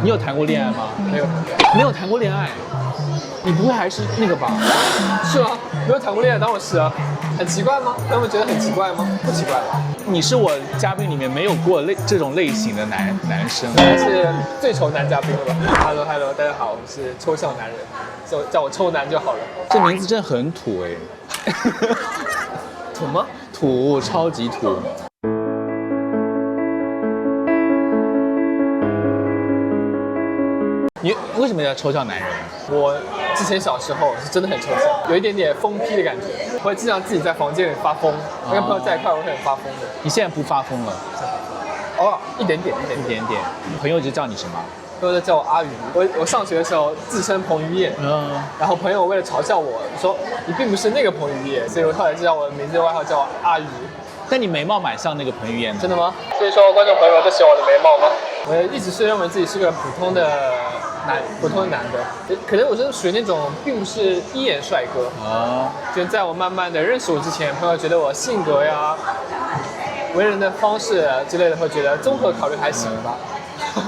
你有谈过恋爱吗？没有，没有谈过恋爱，你不会还是那个吧？是吗？没有谈过恋爱，当然是啊。很奇怪吗？他们觉得很奇怪吗？不奇怪吧？你是我嘉宾里面没有过这种类型的男生，还是最丑男嘉宾了吧 ？Hello， 大家好，我是抽象男人，叫我抽男就好了。这名字真的很土哎。土吗？土，超级土。你为什么叫抽象男人？我之前小时候是真的很抽象，有一点点疯批的感觉，我会经常自己在房间里发疯，跟朋友在一块我会很发疯的。你现在不发疯了？哦，一点点。朋友就叫你什么？都在叫我阿鱼。我上学的时候自称彭于晏，然后朋友为了嘲笑我说你并不是那个彭于晏，所以我后来就叫我的名字的外号叫我阿鱼。但你眉毛蛮像那个彭于晏的。真的吗？所以说观众朋友们都喜欢我的眉毛吗？我一直是认为自己是个普通的男的，可能我是属于那种并不是一眼帅哥啊。就在我慢慢的认识我之前，朋友觉得我性格呀、为人的方式之类的，会觉得综合考虑还行吧。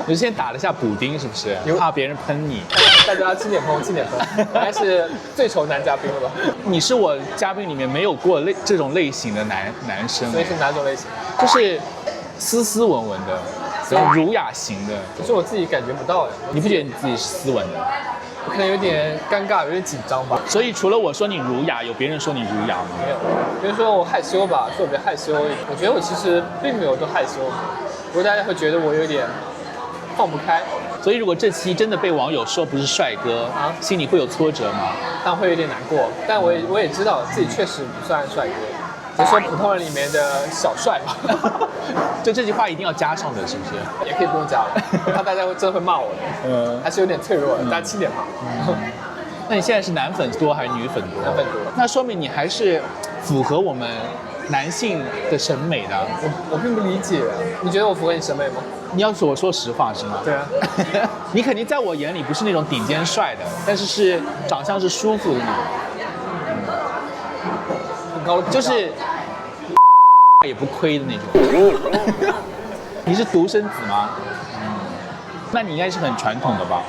你先打了下补丁是不是？怕别人喷你。大家轻点喷，轻点喷。我还是最丑男嘉宾了吧？你是我嘉宾里面没有过这种类型的男生。所以是哪种类型？就是斯斯文文的，然后儒雅型的。可是我自己感觉不到哎。你不觉得你自己是斯文的？我可能有点尴尬，有点紧张吧。所以除了我说你儒雅，有别人说你儒雅吗？没有，比如说我害羞吧，说我比较害羞。我觉得我其实并没有多害羞，不过大家会觉得我有点放不开。所以如果这期真的被网友说不是帅哥啊，心里会有挫折吗？但会有点难过。但我也知道自己确实不算帅哥，只是说普通人里面的小帅吧。就这句话一定要加上的，是不是？也可以不用加了，怕大家真的会骂我的。还是有点脆弱的，大家轻点嘛。那你现在是男粉多还是女粉多？男粉多。那说明你还是符合我们男性的审美的。我并不理解，你觉得我符合你审美吗？你要我说实话是吗？对啊。你肯定在我眼里不是那种顶尖帅的，但是长相是舒服的那种。很高的评价。就是也不亏的那种。你是独生子吗？那你应该是很传统的吧？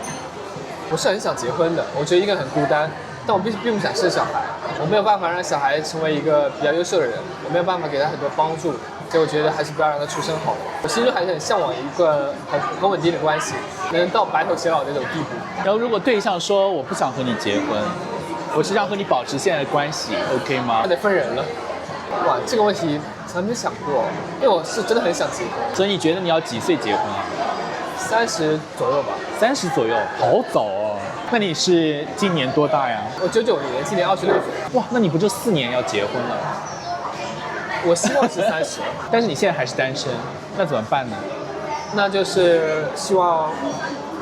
我是很想结婚的，我觉得一个人很孤单，但我并不想生小孩，我没有办法让小孩成为一个比较优秀的人，我没有办法给他很多帮助，所以我觉得还是不要让他出生好了。我心中还是很向往一个很稳定的关系，能到白头偕老那种地步。然后如果对象说我不想和你结婚，我是想和你保持现在的关系 ，OK 吗？那得分人了。哇，这个问题从来没想过，因为我是真的很想结婚。所以你觉得你要几岁结婚啊？30左右吧。30左右，好早哦。那你是今年多大呀？我99年，今年26岁。哇，那你不就4年要结婚了？我希望是30，但是你现在还是单身，那怎么办呢？那就是希望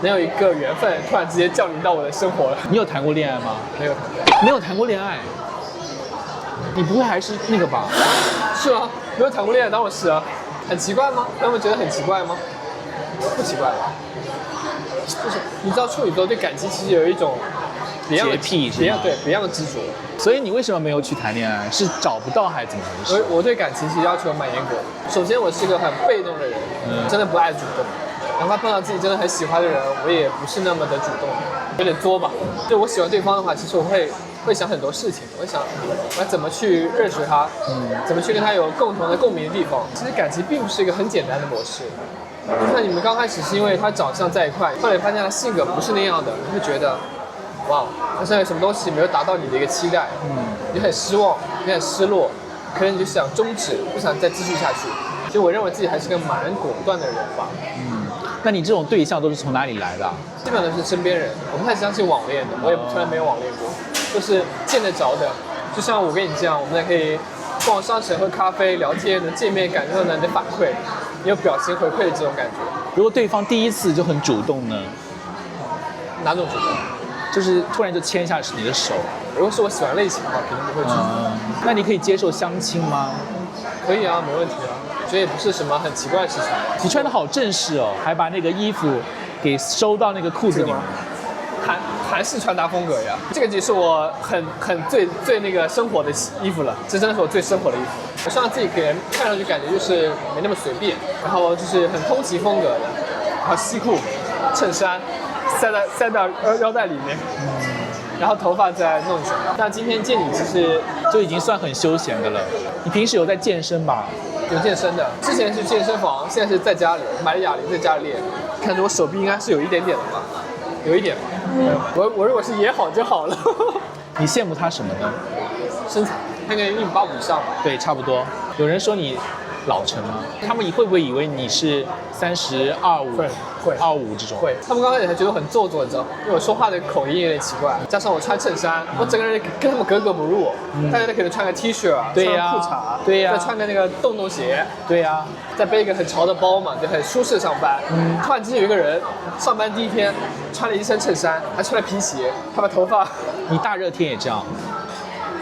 能有一个缘分突然之间降临到我的生活了。你有谈过恋爱吗？没有谈过。没有谈过恋爱。你不会还是那个吧？是吗？没有谈过恋爱，当然是啊。很奇怪吗？他们觉得很奇怪吗？不奇怪吧？就是你知道处女座对感情其实有一种别样的洁癖，别样的执着。所以你为什么没有去谈恋爱？是找不到还是怎么回事？我对感情其实要求蛮严格的。首先我是一个很被动的人，真的不爱主动。哪怕碰到自己真的很喜欢的人，我也不是那么的主动，有点作吧。就我喜欢对方的话，其实我会想很多事情，我想我要怎么去认识他，怎么去跟他有共同的共鸣的地方。其实感情并不是一个很简单的模式。就像你们刚开始是因为他长相在一块，后来发现他性格不是那样的，你会觉得，哇，好像有什么东西没有达到你的一个期待，你很失望，你很失落，可能你就想终止，不想再继续下去。所以我认为自己还是个蛮果断的人吧。那你这种对象都是从哪里来的？基本上都是身边人，我不太相信网恋的，我也从来没有网恋过，就是见得着的。就像我跟你这样，我们也可以逛商城、喝咖啡、聊天，能见面感受到你的反馈，你有表情回馈的这种感觉。如果对方第一次就很主动呢？哪种主动？就是突然就牵下你的手。如果是我喜欢类型的话，肯定不会拒绝。那你可以接受相亲吗？可以啊，没问题啊。这也不是什么很奇怪的事情。你穿得好正式哦，还把那个衣服给收到那个裤子里面。韩式穿搭风格呀，这个就是我很最那个生活的衣服了，这真的是我最生活的衣服。我希望自己给人看上去感觉就是没那么随便，然后就是很通勤风格的，然后西裤，衬衫塞到腰带里面，然后头发再弄一下。那今天见你其实就已经算很休闲的了。你平时有在健身吧？有健身的，之前是健身房，现在是在家里买了哑铃在家里练。看着我手臂应该是有一点点的吧，有一点。我如果是也好就好了。你羡慕他什么呢？身材，看个1.85米以上吧。对，差不多。有人说你老成吗？他们会不会以为你是30、25、会25这种？会。他们刚开始还觉得很做作，你知道，因为我说话的口音有点奇怪，加上我穿衬衫，我整个人跟他们格格不入。大家都可能穿个 T 恤啊，对呀，穿个裤衩，对呀，再穿个那个洞洞鞋，对呀，再背一个很潮的包嘛，就很舒适上班。突然之间有一个人上班第一天穿了一身衬衫，还穿了皮鞋，他把头发，你大热天也这样。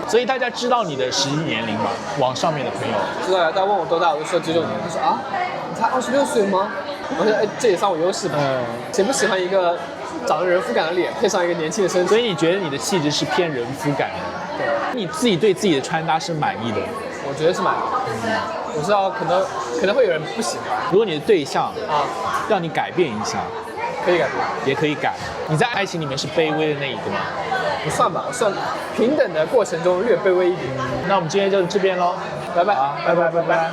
所以大家知道你的实际年龄吗？网上面的朋友知道呀，大家问我多大，我就说99年。他说啊，你才26岁吗？我说哎，这也算我优势吧。谁不喜欢一个长得人肤感的脸，配上一个年轻的身体？所以你觉得你的气质是偏人肤感的？对。你自己对自己的穿搭是满意的？我觉得是满意的。我知道可能会有人不喜欢。如果你的对象让你改变一下，可以改变，也可以改。你在爱情里面是卑微的那一个吗？不算吧，算平等的过程中略卑微一点。那我们今天就这边喽，拜拜，拜拜。